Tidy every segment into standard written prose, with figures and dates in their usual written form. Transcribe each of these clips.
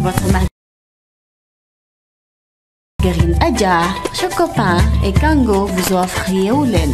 Votre margarine Adja, Chocopain et Kango vous offrent Yeewu Leen.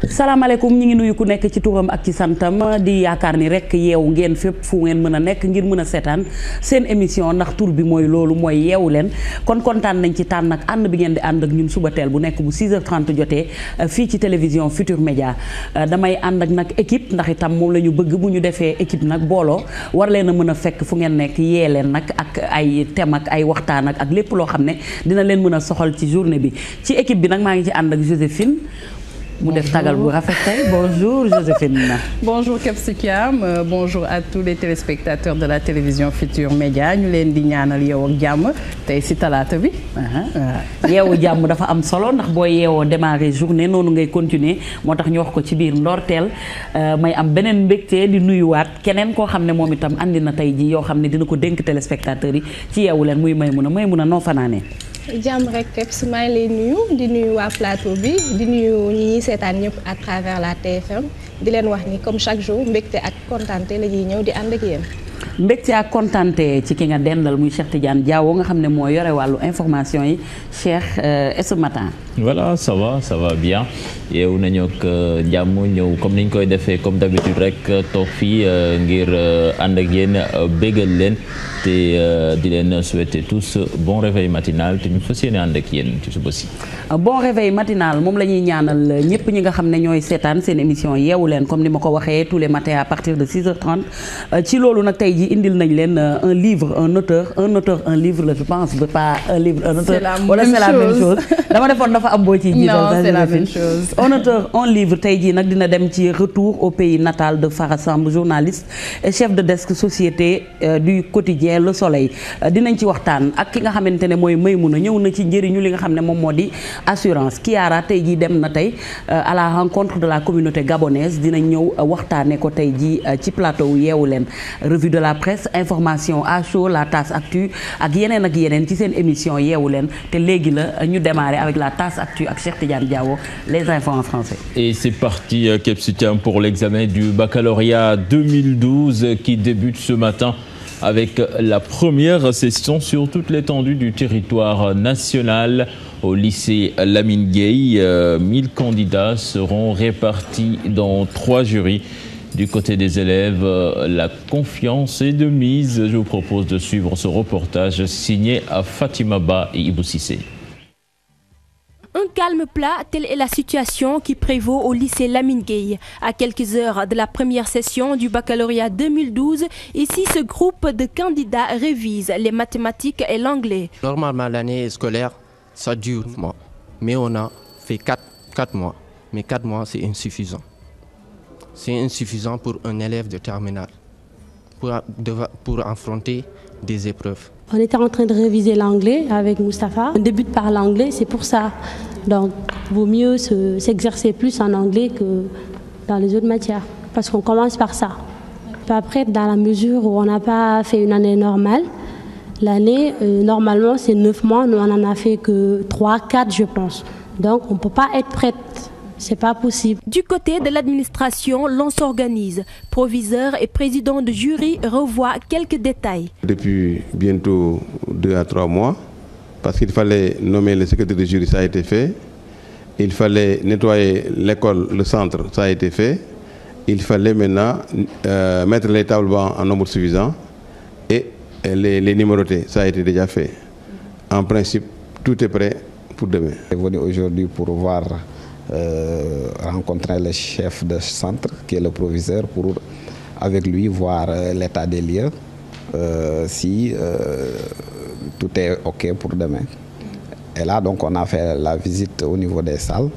salaamaaleykum ñi ngi nuyu ku nekk ci turam ak ci santam di yaakaar ni rek yeewu ngeen fépp fu ngeen mën a nekk ngir mën a seetaan seen émission ndax tur bi mooy loolu mooy yeewu leen kon kontaan nañ ci tànn ak ànd bi ngeen di ànd ak ñun suba teel bu nekk bu 6h30 jotee fii ci télévision Futur Média damay ànd ak nag équipe ndax itam moom la ñu bëgg bu ñu defee équipe nag booloo war leen a mën a fekk fu ngeen nekk yee leen nag ak ay thème ak ay waxtaan ak lépp loo xam ne dina leen mën a soxal ci journée bi ci équipe bi nag maa ngi ci ànd ak Joséphine mu def tagal bu rafet tey bonjour Joséphine. Bonjour Kebs Thiam, bonjour à tous les téléspectateurs de la télévision Futur Média ñu leen di ñaanal yow ak jàmm tey si talaata bi. yeewu jàmm dafa am solo ndax boo yeewoo démarrer journée noonu ngay continuer moo tax ñu wax ko ci biir ndorteel may am beneen mbégte di nuyuwaat keneen koo xam ne moom itam andi na tey ji yoo xam ne dina ko dénk téléspectateurs yi ci yeewu leen muy Maymuna noo fanaanee. jàmm rek Kebs maa ngi lay nuyu di nuyu waa plateau bi di nuyu ñi ñuy seetaan ñëpp à travers la TFM di leen wax ni comme chaque jour mbégte ak kontaante la ñuy ñëw di ànd ak yéen. mbégte ak kontaante ci ki nga dendal muy Cheikh Tidiane Diawo nga xam ne moo yore wàllu information yi Cheikh et ce matin. voilà ça va bien yeewu nañu ak jàmm ñëw comme ni ñu koy defee comme d'habitude rek toog fii ngir ànd ak yéen bégal leen te di leen souhaiter tous bon réveil matinal te ñu fas yéene ànd ak yéen ci suba si. bon réveil matinal moom la ñuy ñaanal ñëpp ñi nga xam ne ñooy seetaan seen émission yeewu leen comme ni ma ko waxee tous les matins à partir de 6h30 ci loolu nag tey ji indil nañ leen un livre un auteur un livre la je pense pas un livre un auteur wala c'est la même chose dama defoon dafa am boo ciy jiital. non c'est la même chose. un auteur un livre tey jii nag dina dem ci retour au pays natal de Farah Samb journaliste et chef de desk société du quotidien Le Soleil dinañ ci waxtaan ak ki nga xamante ne mooy Maymuna ñëw na ci njëriñu li nga xam ne moom moo di assurance Kiara tey jii dem na tey à la rencontre de la communauté gabonaise dinañ ñëw waxtaane ko tey jii ci plateau yeewu leen revue de la presse information à chaud la tasse actu ak yeneen ci seen émission yeewu leen te léegi la ñu démarrer avec la tasse actu ak Cheikh Tidiane Diawo les infos en français. Et c'est parti Kebs Thiam pour l'examen du baccalauréat 2012 qui débute ce matin avec la première session sur toute l'étendue du territoire national. Au lycée Lamine Gueye, 1000 candidats seront répartis dans 3 jurys. Du côté des élèves, la confiance est de mise. Je vous propose de suivre ce reportage signé à Fatima Ba et Ibou Cissé. Un calme plat, telle est la situation qui prévaut au lycée Lamine Gueye. À quelques heures de la première session du baccalauréat 2012, ici ce groupe de candidats révise les mathématiques et l'anglais. Normalement, l'année scolaire, ça dure, mais on a fait 4 mois. Mais 4 mois, c'est insuffisant. C'est insuffisant pour un élève de terminale, pour affronter des épreuves. On était en train de réviser l'anglais avec Moustapha. On débute par l'anglais, c'est pour ça. Donc, il vaut mieux s'exercer plus en anglais que dans les autres matières, parce qu'on commence par ça. Puis après, dans la mesure où on n'a pas fait une année normale, l'année, normalement, c'est 9 mois. Nous, on n'en a fait que 3, 4, je pense. Donc, on ne peut pas être prête. C'est pas possible. Du côté de l'administration, l'on s'organise. Proviseur et président de jury revoient quelques détails. Depuis bientôt 2 à 3 mois, parce qu'il fallait nommer le secrétaire de jury, ça a été fait. Il fallait nettoyer l'école, le centre, ça a été fait. Il fallait maintenant mettre les tables bancs en nombre suffisant et les numéroter, ça a été déjà fait. En principe, tout est prêt pour demain. Je suis venu aujourd'hui pour voir rencontrer le chef de centre qui est le proviseur pour avec lui voir l'état des lieux si tout est ok pour demain. Et là donc on a fait la visite au niveau des salles.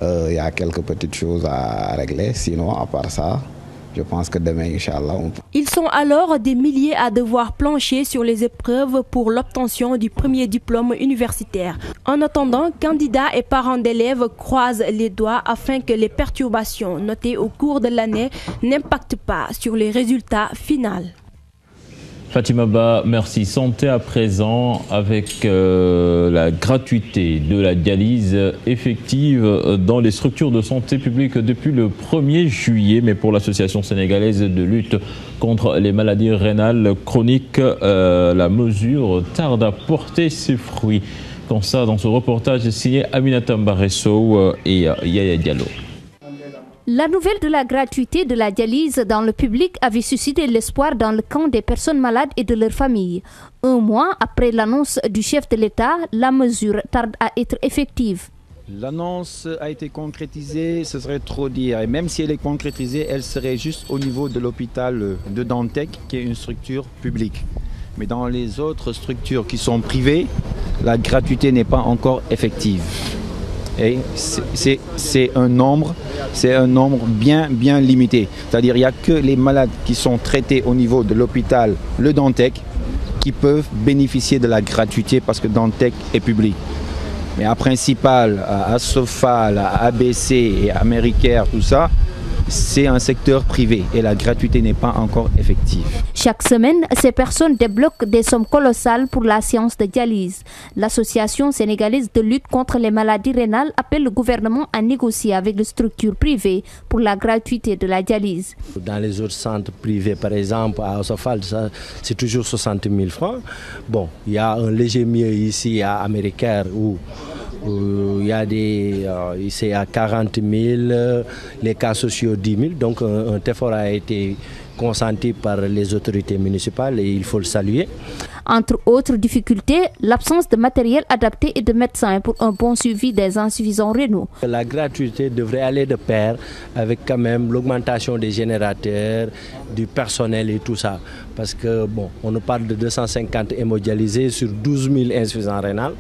Il y a quelques petites choses à régler, sinon à part ça Je pense que demain, Inch'Allah, Ils sont alors des milliers à devoir plancher sur les épreuves pour l'obtention du premier diplôme universitaire. En attendant, candidats et parents d'élèves croisent les doigts afin que les perturbations notées au cours de l'année n'impactent pas sur les résultats finaux. Fatima Ba, merci. Santé à présent avec la gratuité de la dialyse effective dans les structures de santé publique depuis le 1er juillet. Mais pour l'Association sénégalaise de lutte contre les maladies rénales chroniques, la mesure tarde à porter ses fruits. Comme ça, dans ce reportage signé Aminata Mbaresso et Yaya Diallo. La nouvelle de la gratuité de la dialyse dans le public avait suscité l'espoir dans le camp des personnes malades et de leurs familles. Un mois après l'annonce du chef de l'État, la mesure tarde à être effective. L'annonce a été concrétisée, ce serait trop dire. Et même si elle est concrétisée, elle serait juste au niveau de l'hôpital de Dantec, qui est une structure publique. Mais dans les autres structures qui sont privées, la gratuité n'est pas encore effective. Et c'est un nombre bien limité. C'est-à-dire qu'il n'y a que les malades qui sont traités au niveau de l'hôpital Le Dantec qui peuvent bénéficier de la gratuité parce que Dantec est public. Mais à Principal, à Sofal, à ABC et à Américaire, tout ça, c'est un secteur privé et la gratuité n'est pas encore effective. Chaque semaine, ces personnes débloquent des sommes colossales pour la séance de dialyse. L'Association sénégalaise de lutte contre les maladies rénales appelle le gouvernement à négocier avec les structures privées pour la gratuité de la dialyse. Dans les autres centres privés, par exemple, à Sofal, c'est toujours 60 000 francs. Bon, il y a un léger mieux ici à Américaire où il y a c'est à 40 000, les cas sociaux 10 000. Donc un effort a été consenti par les autorités municipales et il faut le saluer. Entre autres difficultés, l'absence de matériel adapté et de médecins pour un bon suivi des insuffisants rénaux. La gratuité devrait aller de pair avec quand même l'augmentation des générateurs, du personnel et tout ça. Parce que bon, on nous parle de 250 hémodialysés sur 12 000 insuffisants rénaux.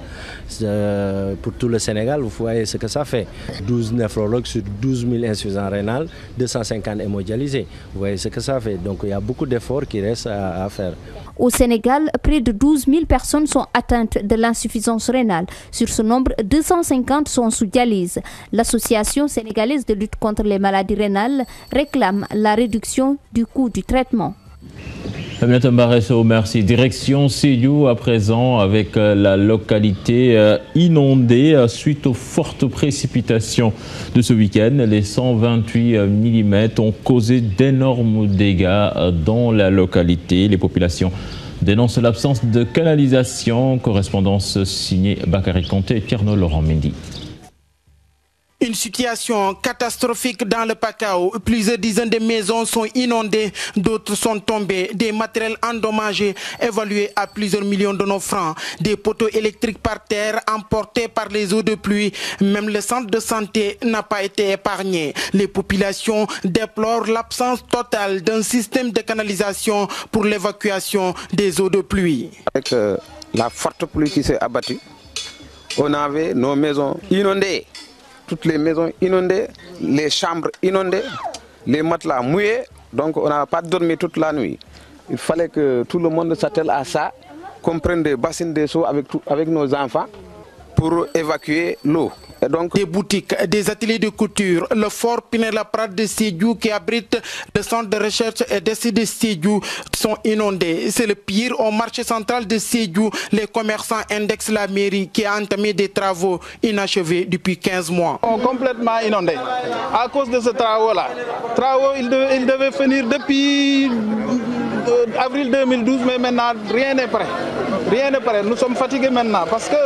Pour tout le Sénégal, vous voyez ce que ça fait. 12 néphrologues sur 12 000 insuffisants rénaux, 250 hémodialysés. Vous voyez ce que ça fait. Donc il y a beaucoup d'efforts qui restent à faire. Au Sénégal, près de 12 000 personnes sont atteintes de l'insuffisance rénale. Sur ce nombre, 250 sont sous dialyse. L'Association sénégalaise de lutte contre les maladies rénales réclame la réduction du coût du traitement. Aminata Mbaresso, merci. Direction Sédhiou à présent avec la localité inondée suite aux fortes précipitations de ce week-end. Les 128 mm ont causé d'énormes dégâts dans la localité. Les populations dénoncent l'absence de canalisation. Correspondance signée Bakary Conté et Tierno Laurent Mendy. Une situation catastrophique dans le Pakao. Plusieurs dizaines de maisons sont inondées, d'autres sont tombées, des matériels endommagés évalués à plusieurs millions de nos francs, des poteaux électriques par terre emportés par les eaux de pluie. Même le centre de santé n'a pas été épargné. Les populations déplorent l'absence totale d'un système de canalisation pour l'évacuation des eaux de pluie. Avec la forte pluie qui s'est abattue, on avait nos maisons inondées. Toutes les maisons inondées, les chambres inondées, les matelas mouillés. Donc on n'a pas dormi toute la nuit. Il fallait que tout le monde s'attelle à ça, qu'on prenne des bassins de seaux avec nos enfants pour évacuer l'eau. Donc, des boutiques, des ateliers de couture, le fort Pinet-Laprade de Sédhiou qui abrite le centre de recherche et d'essai de Sédhiou sont inondés. C'est le pire au marché central de Sédhiou. Les commerçants indexent la mairie qui a entamé des travaux inachevés depuis 15 mois. Complètement inondés à cause de ce travaux-là. Travaux, il devait finir depuis avril 2012, mais maintenant rien n'est prêt. Rien n'est prêt. Nous sommes fatigués maintenant parce que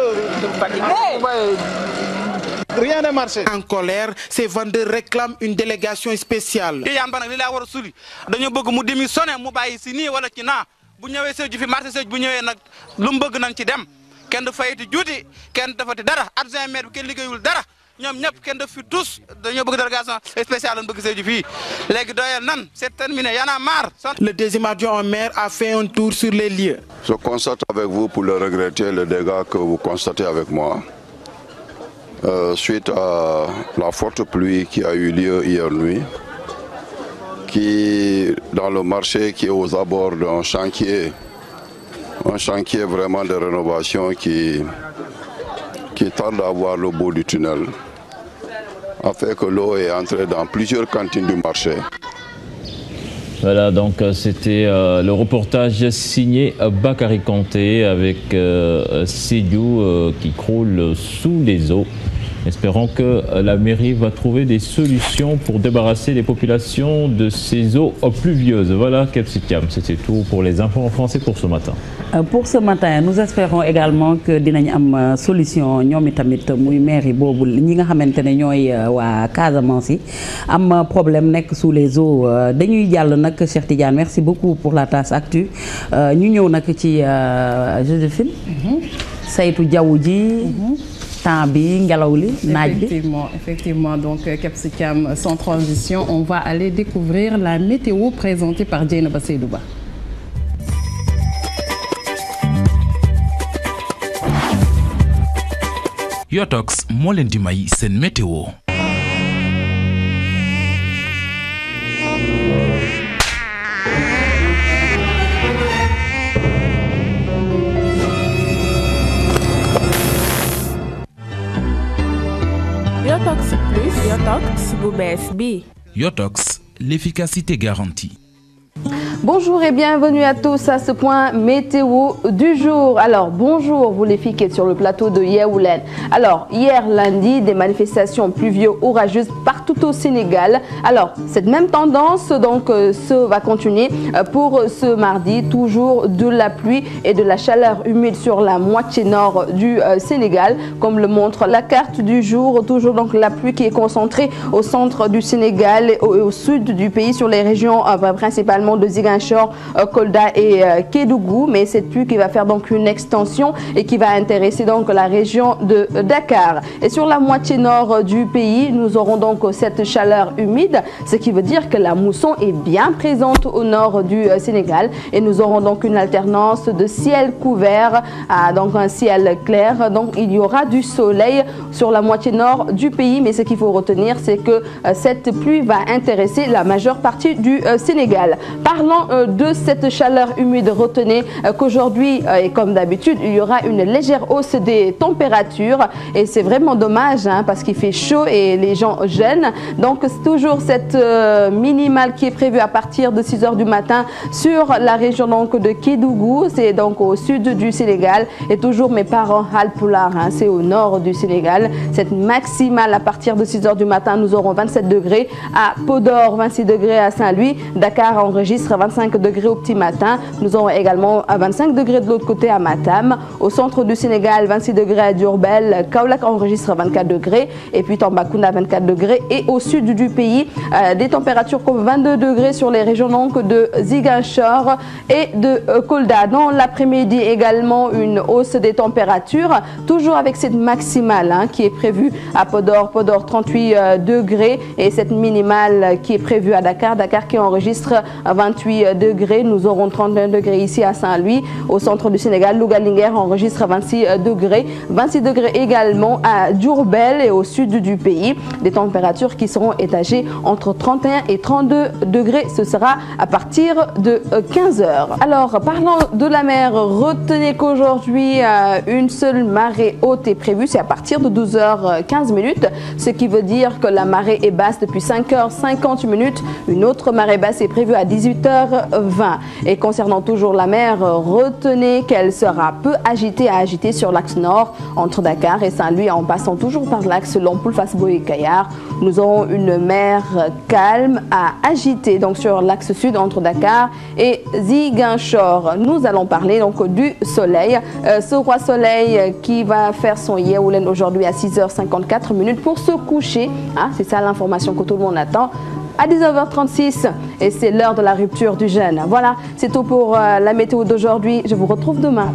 rien ne marche. En colère, ces vendeurs réclament une délégation spéciale. Le deuxième adjoint au maire a fait un tour sur les lieux. Je constate avec vous, pour le regretter, les dégâts que vous constatez avec moi. Suite à la forte pluie qui a eu lieu hier nuit, qui dans le marché qui est aux abords d'un chantier. Un chantier vraiment de rénovation qui tarde à voir le bout du tunnel. A fait que l'eau est entrée dans plusieurs cantines du marché. Voilà, donc c'était le reportage signé Bakary Kanté avec Sédhiou qui croule sous les eaux. Espérons que la mairie va trouver des solutions pour débarrasser les populations de ces eaux pluvieuses. Voilà, Kebs Thiam, c'était tout pour les infos en français pour ce matin. Pour ce matin, nous espérons également que dinañ am solution ñoom tamit muy mairie boobu ñi nga xamante ne ñooy waa Casamance yi am problème nekk sous les eaux dañuy jàll nag Cheikh Tidiane, merci beaucoup pour la tasse actu ñu ñëw nag ci Joséphine saytu jaww ji Effectivement, donc Kebs Thiam, sans transition, on va aller découvrir la météo présentée par Dieynaba Seydouba. Yotox moo leen di may seen météo. Yotox plus, Yotox bu bees bi. Yotox, l'efficacité garantie. Bonjour et bienvenue à tous à ce point météo du jour. Alors bonjour vous les filles qui êtes sur le plateau de Yeewu Leen. Alors hier lundi, des manifestations pluvio-orageuses partout au Sénégal. Alors cette même tendance donc va continuer pour ce mardi. Toujours de la pluie et de la chaleur humide sur la moitié nord du Sénégal, comme le montre la carte du jour. Toujours donc la pluie qui est concentrée au centre du Sénégal et au sud du pays, sur les régions principalement de Ziguinchor, Kolda et Kédougou, mais cette pluie qui va faire donc une extension et qui va intéresser donc la région de Dakar. Et sur la moitié nord du pays, nous aurons donc cette chaleur humide, ce qui veut dire que la mousson est bien présente au nord du Sénégal, et nous aurons donc une alternance de ciel couvert à donc un ciel clair. Donc il y aura du soleil sur la moitié nord du pays, mais ce qu'il faut retenir, c'est que cette pluie va intéresser la majeure partie du Sénégal. Parlant de cette chaleur humide, retenez qu'aujourd'hui, et comme d'habitude, il y aura une légère hausse des températures, et c'est vraiment dommage parce qu'il fait chaud et les gens gênent. Donc c'est toujours cette minimale qui est prévue à partir de 6 h du matin sur la région donc de Kédougou, c'est donc au sud du Sénégal, et toujours mes parents Halpulaar, c'est au nord du Sénégal. Cette maximale à partir de 6 h du matin, nous aurons 27 degrés à Podor, 26 degrés à Saint-Louis, Dakar enregistre 25 degrés au petit matin. Nous aurons également à 25 degrés de l'autre côté à Matam. Au centre du Sénégal, 26 degrés à Diourbel. Kaolack enregistre 24 degrés. Et puis Tambacounda, 24 degrés. Et au sud du pays, des températures comme 22 degrés sur les régions donc de Ziguinchor et de Kolda. Dans l'après-midi également, une hausse des températures, toujours avec cette maximale qui est prévue à Podor. Podor, 38 degrés. Et cette minimale qui est prévue à Dakar. Dakar qui enregistre 28 degrés. Nous aurons 31 degrés ici à Saint-Louis. Au centre du Sénégal, Louga-Linguère enregistre 26 degrés. 26 degrés également à Diourbel et au sud du pays. Des températures qui seront étagées entre 31 et 32 degrés. Ce sera à partir de 15 h. Alors, parlant de la mer, retenez qu'aujourd'hui, une seule marée haute est prévue. C'est à partir de 12 h 15 minutes. Ce qui veut dire que la marée est basse depuis 5 h 50 minutes. Une autre marée basse est prévue à 18 h 20. Et concernant toujours la mer, retenez qu'elle sera peu agitée sur l'axe nord entre Dakar et Saint-Louis, en passant toujours par l'axe Lompoul, Fass-Boye et Kayar. Nous aurons une mer calme à agiter donc sur l'axe sud entre Dakar et Ziguinchor. Nous allons parler donc du soleil, ce roi soleil qui va faire son Yeewu Leen aujourd'hui à 6 h 54 minutes pour se coucher. C'est ça l'information que tout le monde attend. À 19h36, et c'est l'heure de la rupture du jeûne. Voilà, c'est tout pour la météo d'aujourd'hui. Je vous retrouve demain.